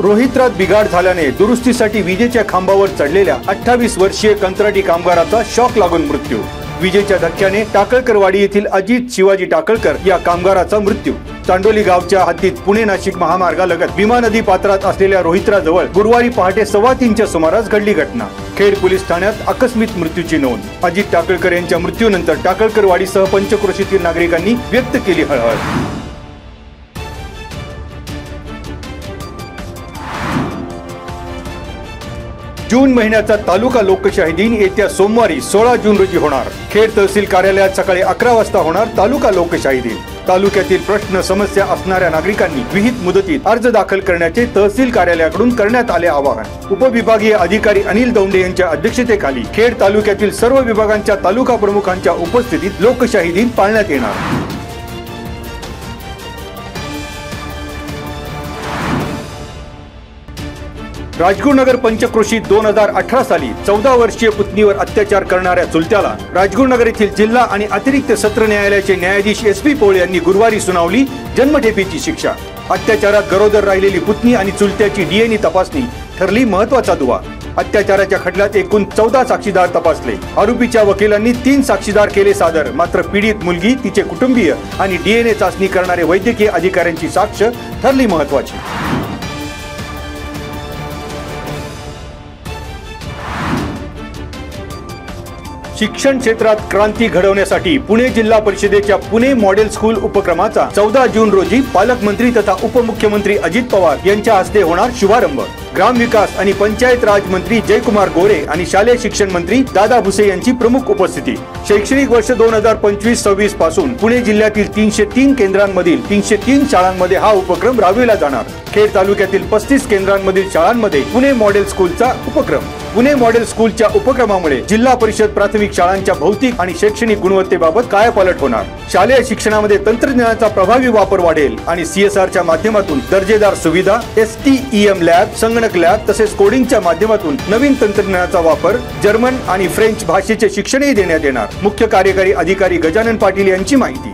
रोहित्रात बिघाड झाल्याने दुरुस्तीसाठी विजेच्या खांबावर चढलेल्या 28 वर्षीय कंत्राटी कामगाराचा शॉक लागून मृत्यू। विजेच्या धक्क्याने टाकळकरवाडी येथील अजित शिवाजी टाकळकर या कामगाराचा मृत्यू। चांडोली गावच्या हद्दीत पुणे नाशिक महामार्गालगत भीमा नदी पात्रात असलेल्या रोहित्राजवळ गुरुवारी पहाटे 2:15च्या सुमारास घडली घटना। खेड पोलीस ठाण्यात आकस्मिक मृत्यूची नोंद। अजित टाकळकर यांच्या मृत्यूनंतर टाकळकरवाडीसह पंचक्रोशीतील नागरिकांनी व्यक्त केली हळहळ। जून महिन्याचा तालुका लोकशाही दिन येत्या सोमवारी 16 जून रोजी होणार। खेड तहसील कार्यालयात सकाळी 11 वाजता होणार तालुका लोकशाही दिन। तालुक्यातील प्रश्न समस्या असणाऱ्या नागरिकांनी विहित मुदतीत अर्ज दाखल करण्याचे तहसील कार्यालयाकडून करण्यात आले आवाहन। उपविभागीय अधिकारी अनिल दौंडे यांच्या अध्यक्षतेखाली खेड तालुक्यातील सर्व विभागांच्या तालुका प्रमुखांच्या उपस्थितीत लोकशाही दिन पाळण्यात येणार। राजगुरुनगर पंचक्रोशीत 2018 साली 14 वर्षीय पुतणीवर अत्याचार करणाऱ्या चुलत्याला राजगुरुनगर येथील जिल्हा आणि अतिरिक्त सत्र न्यायालयाचे न्यायाधीश SP पोळ यांनी गुरुवारी सुनावली जन्मठेपेची शिक्षा। अत्याचारात गरोदर राहिलेली पुतणी आणि चुलत्याची DNA तपासणी ठरली महत्त्वाचा दुवा। अत्याचाराच्या खटल्यात एकूण 14 साक्षीदार तपासले। आरोपीच्या वकिलांनी 3 साक्षीदार केले सादर, मात्र पीडित मुलगी, तिचे कुटुंबीय आणि DNA चाचणी करणारे वैद्यकीय अधिकाऱ्यांची साक्ष ठरली महत्त्वाची। शिक्षण क्षेत्रात क्रांती घडवण्यासाठी पुणे जिल्हा परिषदेच्या पुणे मॉडेल स्कूल उपक्रमाचा 14 जून रोजी पालकमंत्री तथा उपमुख्यमंत्री अजित पवार यांच्या हस्ते होणार शुभारंभ। ग्रामविकास आणि पंचायत राज मंत्री जयकुमार गोरे आणि शालेय शिक्षण मंत्री दादा भुसे यांची प्रमुख उपस्थिती। शैक्षणिक वर्ष 2025-26 पासून पुणे जिल्ह्यातील 303 केंद्रांमधील 303 शाळांमध्ये हा उपक्रम राबविला जाणार। खेड तालुक्यातील 35 केंद्रांमधील शाळांमध्ये पुणे मॉडेल स्कूलचा उपक्रम। पुणे मॉडेल स्कूलच्या उपक्रमामुळे जिल्हा परिषद प्राथमिक शाळांच्या भौतिक आणि शैक्षणिक गुणवत्तेबाबत कायापालट होणार। शालेय शिक्षणामध्ये तंत्रज्ञानाचा प्रभावी वापर वाढेल आणि CSRच्या माध्यमातून दर्जेदार सुविधा, STEM लॅब, संगणक लॅब तसेच कोडिंगच्या माध्यमातून नवीन तंत्रज्ञानाचा वापर, जर्मन आणि फ्रेंच भाषेचे शिक्षणही देण्यात येणार। मुख्य कार्यकारी अधिकारी गजानन पाटील यांची माहिती।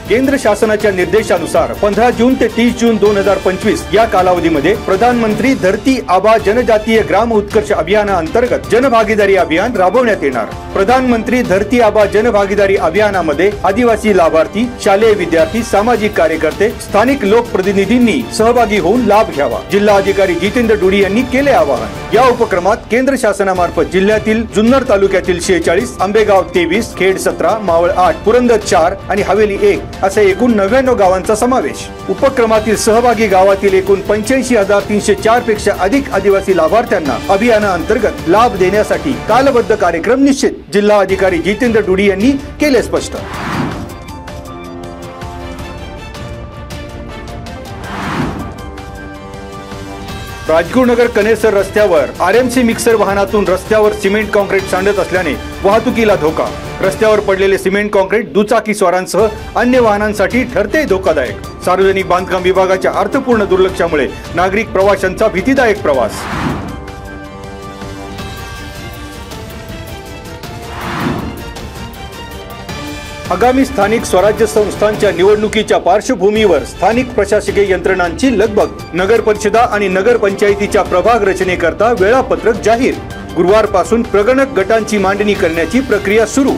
केंद्र शासनाच्या निर्देशानुसार 15 जून ते 30 जून 2025 या कालावधीमध्ये प्रधानमंत्री धरती आबा जनजातीय ग्राम उत्कर्ष अभियानाअंतर्गत जनभागीदारी अभियान राबवण्यात येणार। प्रधानमंत्री धरती आबा जनभागीदारी अभियानामध्ये आदिवासी लाभार्थी, शालेय विद्यार्थी, सामाजिक कार्यकर्ते, स्थानिक लोकप्रतिनिधींनी सहभागी होऊन लाभ घ्यावा। जिल्हा अधिकारी जितेंद्र डुडी यांनी केले आवाहन। या उपक्रमात केंद्र शासनामार्फत जिल्ह्यातील जुन्नर तालुक्यातील 46, आंबेगाव 23, खेड 17, मावळ 8, पुरंदर 4 आणि हवेली 1 असे एकूण 99 गावांचा समावेश। उपक्रमातील सहभागी गावातील एकूण 85,304 पेक्षा अधिक आदिवासी लाभार्थ्यांना अभियानाअंतर्गत लाभ देण्यासाठी कालबद्ध कार्यक्रम निश्चित। जिल्हा अधिकारी जितेंद्र डुडी यांनी केले स्पष्ट। राजगुरुनगर कनेसर रस्त्यावर RMC मिक्सर वाहनातून रस्त्यावर सिमेंट कॉन्क्रीट सांडत असल्याने वाहतुकीला धोका। रस्त्यावर पडलेले सिमेंट कॉन्क्रीट दुचाकी स्वारांसह अन्य वाहनांसाठी ठरते धोकादायक। सार्वजनिक बांधकाम विभागाच्या अर्थपूर्ण दुर्लक्षामुळे नागरिक प्रवाशांचा भीतीदायक प्रवास। आगामी स्थानिक स्वराज्य संस्थांच्या निवडणुकीच्या पार्श्वभूमीवर स्थानिक प्रशासकीय यंत्रणांची लगबग। नगर परिषदा आणि नगर पंचायतीच्या प्रभाग रचनेकरता वेळापत्रक जाहीर। गुरुवारपासून प्रगणक गटांची मांडणी करण्याची प्रक्रिया सुरू।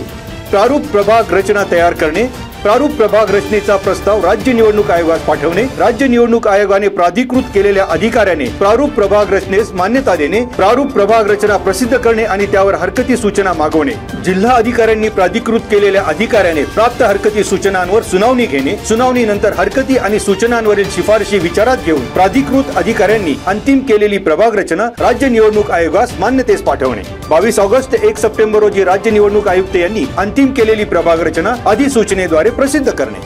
प्रारूप प्रभाग रचना तयार करणे, प्रारूप प्रभाग रचनेचा प्रस्ताव राज्य निवडणूक आयोगास पाठवणे, राज्य निवडणूक आयोगाने प्राधिकृत केलेल्या अधिकाऱ्याने प्रारूप प्रभाग रचनेस मान्यता देणे, प्रारूप प्रभाग रचना प्रसिद्ध करणे आणि त्यावर हरकती सूचना मागवणे, जिल्हा अधिकाऱ्यांनी प्राधिकृत केलेल्या अधिकाऱ्याने प्राप्त हरकती सूचनांवर सुनावणी घेणे, सुनावणीनंतर हरकती आणि सूचनांवरील शिफारशी विचारात घेऊन प्राधिकृत अधिकाऱ्यांनी अंतिम केलेली प्रभाग रचना राज्य निवडणूक आयोगास मान्यतेस पाठवणे। 22 ऑगस्ट 1 सप्टेंबर रोजी राज्य निवडणूक आयुक्त यांनी अंतिम केलेली प्रभाग रचना अधिसूचनेद्वारे प्रसिद्ध करणे।